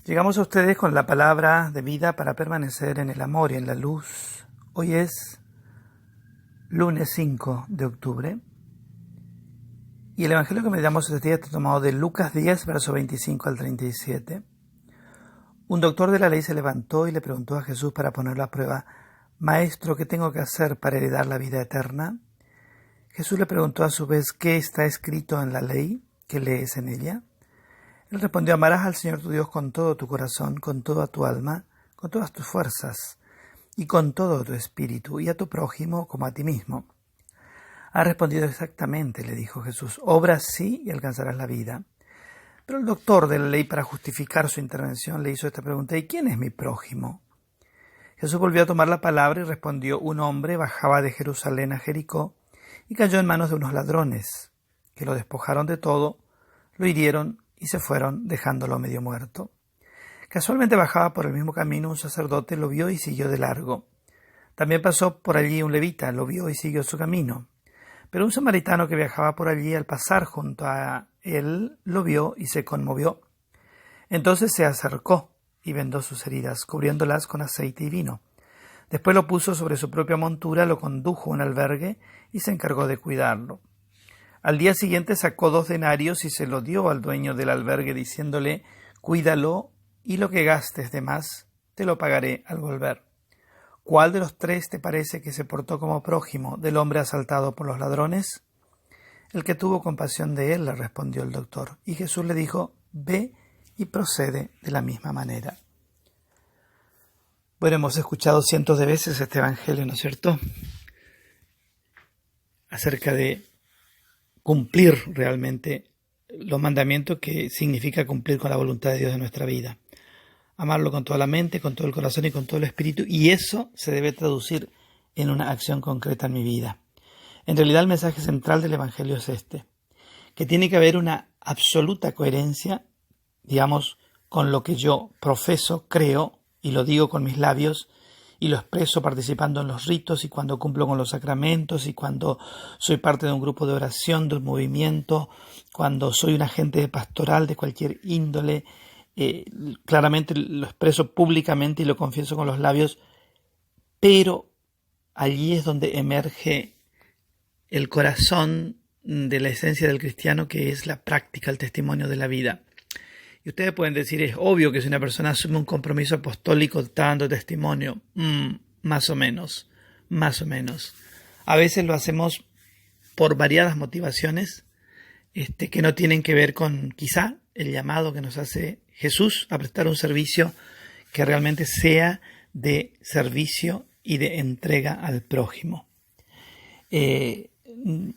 Llegamos a ustedes con la palabra de vida para permanecer en el amor y en la luz. Hoy es lunes 5 de octubre y el evangelio que meditamos este día está tomado de Lucas 10, verso 25 al 37. Un doctor de la ley se levantó y le preguntó a Jesús para ponerlo a prueba: «Maestro, ¿qué tengo que hacer para heredar la vida eterna?». Jesús le preguntó a su vez: «¿Qué está escrito en la ley? ¿Qué lees en ella?». Él respondió: «Amarás al Señor tu Dios con todo tu corazón, con toda tu alma, con todas tus fuerzas y con todo tu espíritu, y a tu prójimo como a ti mismo». «Has respondido exactamente», le dijo Jesús. «Obra así y alcanzarás la vida». Pero el doctor de la ley, para justificar su intervención, le hizo esta pregunta: «¿Y quién es mi prójimo?». Jesús volvió a tomar la palabra y respondió: «Un hombre bajaba de Jerusalén a Jericó y cayó en manos de unos ladrones, que lo despojaron de todo, lo hirieron y se fueron, dejándolo medio muerto. Casualmente bajaba por el mismo camino un sacerdote, lo vio y siguió de largo. También pasó por allí un levita, lo vio y siguió su camino. Pero un samaritano que viajaba por allí, al pasar junto a él, lo vio y se conmovió. Entonces se acercó y vendó sus heridas, cubriéndolas con aceite y vino. Después lo puso sobre su propia montura, lo condujo a un albergue y se encargó de cuidarlo. Al día siguiente sacó 2 denarios y se lo dio al dueño del albergue, diciéndole: «Cuídalo y lo que gastes de más te lo pagaré al volver». «¿Cuál de los 3 te parece que se portó como prójimo del hombre asaltado por los ladrones?». «El que tuvo compasión de él», le respondió el doctor. Y Jesús le dijo: «Ve y procede de la misma manera». Bueno, hemos escuchado cientos de veces este evangelio, ¿no es cierto?, acerca de cumplir realmente los mandamientos, que significa cumplir con la voluntad de Dios en nuestra vida. Amarlo con toda la mente, con todo el corazón y con todo el espíritu, y eso se debe traducir en una acción concreta en mi vida. En realidad el mensaje central del evangelio es este: que tiene que haber una absoluta coherencia, digamos, con lo que yo profeso, creo, y lo digo con mis labios, y lo expreso participando en los ritos y cuando cumplo con los sacramentos y cuando soy parte de un grupo de oración, de un movimiento, cuando soy un agente pastoral de cualquier índole. Claramente lo expreso públicamente y lo confieso con los labios, pero allí es donde emerge el corazón de la esencia del cristiano, que es la práctica, el testimonio de la vida. Y ustedes pueden decir: es obvio que si una persona asume un compromiso apostólico está dando testimonio. Más o menos. A veces lo hacemos por variadas motivaciones que no tienen que ver con quizá el llamado que nos hace Jesús a prestar un servicio que realmente sea de servicio y de entrega al prójimo.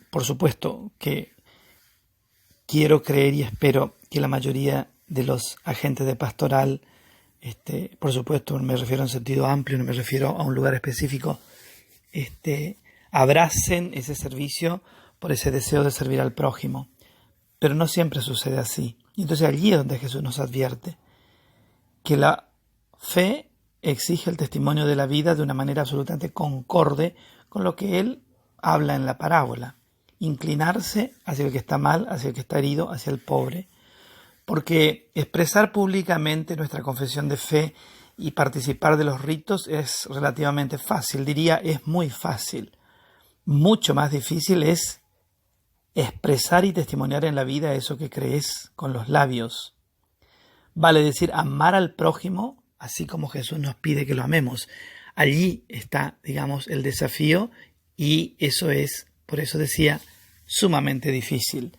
Por supuesto que quiero creer y espero que la mayoría de los agentes de pastoral, por supuesto me refiero en sentido amplio, no me refiero a un lugar específico, abracen ese servicio por ese deseo de servir al prójimo. Pero no siempre sucede así. Y entonces allí es donde Jesús nos advierte que la fe exige el testimonio de la vida de una manera absolutamente concorde con lo que Él habla en la parábola. Inclinarse hacia el que está mal, hacia el que está herido, hacia el pobre. Porque expresar públicamente nuestra confesión de fe y participar de los ritos es relativamente fácil, diría es muy fácil. Mucho más difícil es expresar y testimoniar en la vida eso que crees con los labios. Vale decir, amar al prójimo así como Jesús nos pide que lo amemos. Allí está, digamos, el desafío, y eso es, por eso decía, sumamente difícil.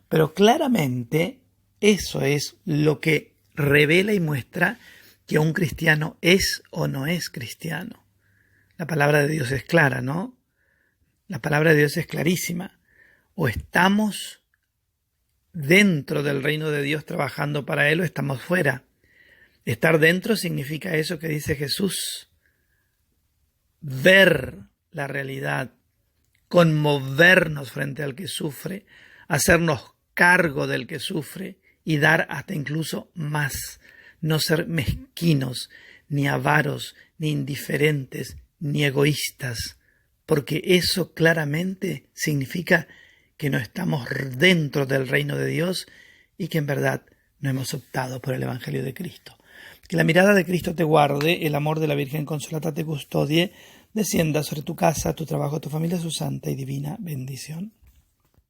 Pero claramente eso es lo que revela y muestra que un cristiano es o no es cristiano. La palabra de Dios es clara, ¿no? La palabra de Dios es clarísima. O estamos dentro del reino de Dios trabajando para Él, o estamos fuera. Estar dentro significa eso que dice Jesús: ver la realidad, conmovernos frente al que sufre, hacernos cargo del que sufre y dar hasta incluso más. No ser mezquinos, ni avaros, ni indiferentes, ni egoístas, porque eso claramente significa que no estamos dentro del reino de Dios y que en verdad no hemos optado por el Evangelio de Cristo. Que la mirada de Cristo te guarde, el amor de la Virgen Consolata te custodie, descienda sobre tu casa, tu trabajo, tu familia, su santa y divina bendición.